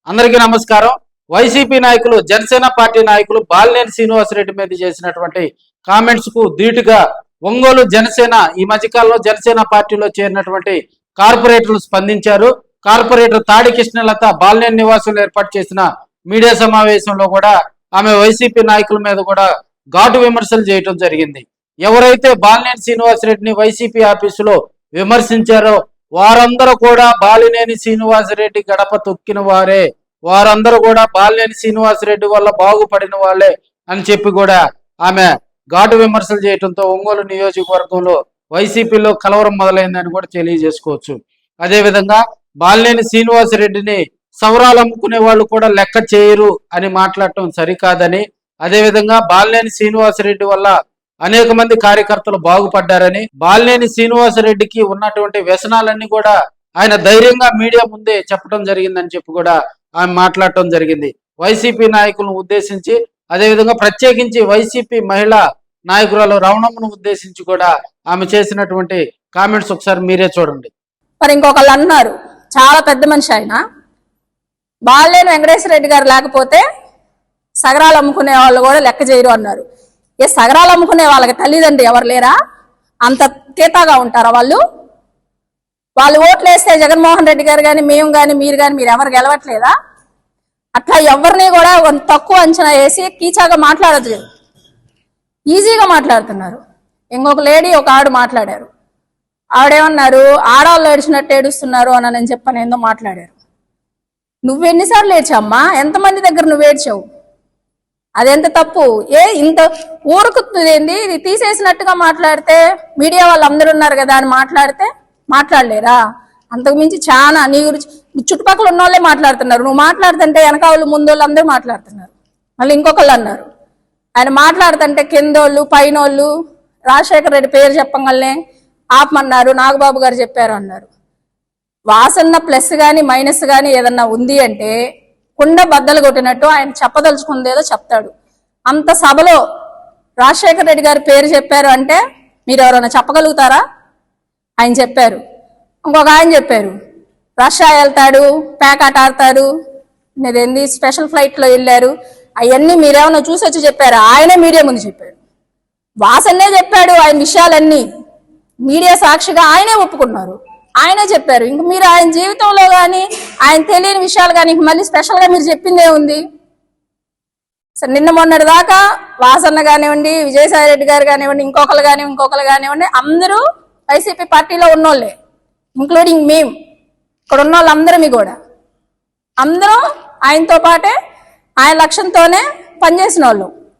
అందరికీ నమస్కారం. వైసీపీ నాయకులు జనసేన పార్టీ నాయకులు బాలినేని శ్రీనివాసరెడ్డి మీద చేసినటువంటి కామెంట్స్ కు ధీటుగా ఒంగోలు జనసేన ఈ మధ్యకాలంలో జనసేన పార్టీలో చేరినటువంటి కార్పొరేటర్లు స్పందించారు. కార్పొరేటర్ తాడి కృష్ణలత బాలినేని నివాసంలో ఏర్పాటు చేసిన మీడియా సమావేశంలో కూడా ఆమె వైసీపీ నాయకుల మీద కూడా ఘాటు విమర్శలు చేయడం జరిగింది. ఎవరైతే బాలినేని శ్రీనివాసరెడ్డిని వైసీపీ ఆఫీసులో విమర్శించారో వారందరూ కూడా బాలినేని శ్రీనివాసరెడ్డి గడప తొక్కిన వారే, వారందరూ కూడా బాలినేని శ్రీనివాసరెడ్డి వల్ల బాగుపడిన వాళ్ళే అని చెప్పి కూడా ఆమె ఘాటు విమర్శలు చేయడంతో ఒంగోలు నియోజకవర్గంలో వైసీపీలో కలవరం మొదలైందని కూడా తెలియజేసుకోవచ్చు. అదేవిధంగా బాలినేని శ్రీనివాసరెడ్డిని సవరాలు అమ్ముకునే వాళ్ళు కూడా లెక్క చేయరు అని మాట్లాడటం సరికాదని, అదేవిధంగా బాలినేని శ్రీనివాసరెడ్డి వల్ల అనేక మంది కార్యకర్తలు బాగుపడ్డారని, బాలినేని శ్రీనివాసరెడ్డికి ఉన్నటువంటి వ్యసనాలన్నీ కూడా ఆయన ధైర్యంగా మీడియా ముందే చెప్పడం జరిగిందని చెప్పి కూడా ఆమె మాట్లాడటం జరిగింది. వైసీపీ నాయకులను ఉద్దేశించి, అదేవిధంగా ప్రత్యేకించి వైసీపీ మహిళా నాయకురాలు రమణమ్మను ఉద్దేశించి కూడా ఆమె చేసినటువంటి కామెంట్స్ ఒకసారి మీరే చూడండి. మరి ఇంకొకళ్ళు అన్నారు, చాలా పెద్ద మనిషి ఆయన, బాలినేని వెంకటేశ్వర రెడ్డి గారు లేకపోతే సగరాలు అమ్ముకునే వాళ్ళు కూడా లెక్క చేయరు అన్నారు. ఏ సగరాలు అమ్ముకునే వాళ్ళకి తల్లిదండ్రి ఎవరు లేరా? అంత తీతాగా ఉంటారా వాళ్ళు? వాళ్ళు ఓట్లు వేస్తే జగన్మోహన్ రెడ్డి గారు కానీ మేము కానీ మీరు కానీ మీరు ఎవరు గెలవట్లేదా? అట్లా ఎవరిని కూడా తక్కువ అంచనా వేసి కీచాగా మాట్లాడదు, ఈజీగా మాట్లాడుతున్నారు. ఇంకొక లేడీ ఒక ఆవిడ మాట్లాడారు. ఆవిడేమన్నారు, ఆడవాళ్ళు ఏడ్చినట్టు ఏడుస్తున్నారు అని నేను చెప్పని ఏందో మాట్లాడారు. నువ్వెన్నిసార్లు ఏడ్చామ్మా? ఎంతమంది దగ్గర నువ్వు ఏడ్చావు? అదెంత తప్పు? ఇంత ఊరుకుతుందేంది? ఇది తీసేసినట్టుగా మాట్లాడితే మీడియా వాళ్ళు అందరూ ఉన్నారు కదా అని మాట్లాడితే మాట్లాడలేరా? అంతకు మించి చాలా నీ గురించి చుట్టుపక్కల ఉన్న వాళ్ళే మాట్లాడుతున్నారు. నువ్వు మాట్లాడుతుంటే వెనక వాళ్ళు ముందు వాళ్ళు అందరూ మాట్లాడుతున్నారు. మళ్ళీ ఇంకొకళ్ళు అన్నారు, ఆయన మాట్లాడుతుంటే కిందోళ్ళు పైనోళ్ళు రాజశేఖర రెడ్డి పేరు చెప్పగలనే ఆపమన్నారు, నాగబాబు గారు చెప్పారు అన్నారు. వాసన్న ప్లస్ కానీ మైనస్ కానీ ఏదన్నా ఉంది అంటే కుండ బద్దలు కొట్టినట్టు ఆయన చెప్పదలుచుకుందేదో చెప్తాడు. అంత సభలో రాజశేఖర రెడ్డి గారి పేరు చెప్పారు అంటే మీరు ఎవరైనా చెప్పగలుగుతారా? ఆయన చెప్పారు. ఇంకొక ఆయన చెప్పారు, రష్యా వెళ్తాడు, ప్యాకాట్ ఆడతారు, మీరేంది స్పెషల్ ఫ్లైట్లో వెళ్ళారు, అవన్నీ మీరేమన్నా చూసి వచ్చి చెప్పారు? ఆయనే మీడియా ముందు చెప్పాడు. వాసన్నే చెప్పాడు ఆయన విషయాలన్నీ, మీడియా సాక్షిగా ఆయనే ఒప్పుకున్నారు, ఆయనే చెప్పారు. ఇంక మీరు ఆయన జీవితంలో కానీ ఆయన తెలియని విషయాలు కానీ ఇంక మళ్ళీ స్పెషల్గా మీరు చెప్పిందే ఉంది? సరే, నిన్న మొన్నటి దాకా వాసన్న కానివ్వండి, విజయసాయి రెడ్డి గారు కానివ్వండి, ఇంకొకరు కానివ్వండి అందరూ వైసీపీ పార్టీలో ఉన్నోళ్ళే, ఇంక్లూడింగ్ మేము ఇక్కడ ఉన్న వాళ్ళందరమీ కూడా అందరూ ఆయనతో పాటే ఆయన లక్ష్యంతోనే పనిచేసిన వాళ్ళు.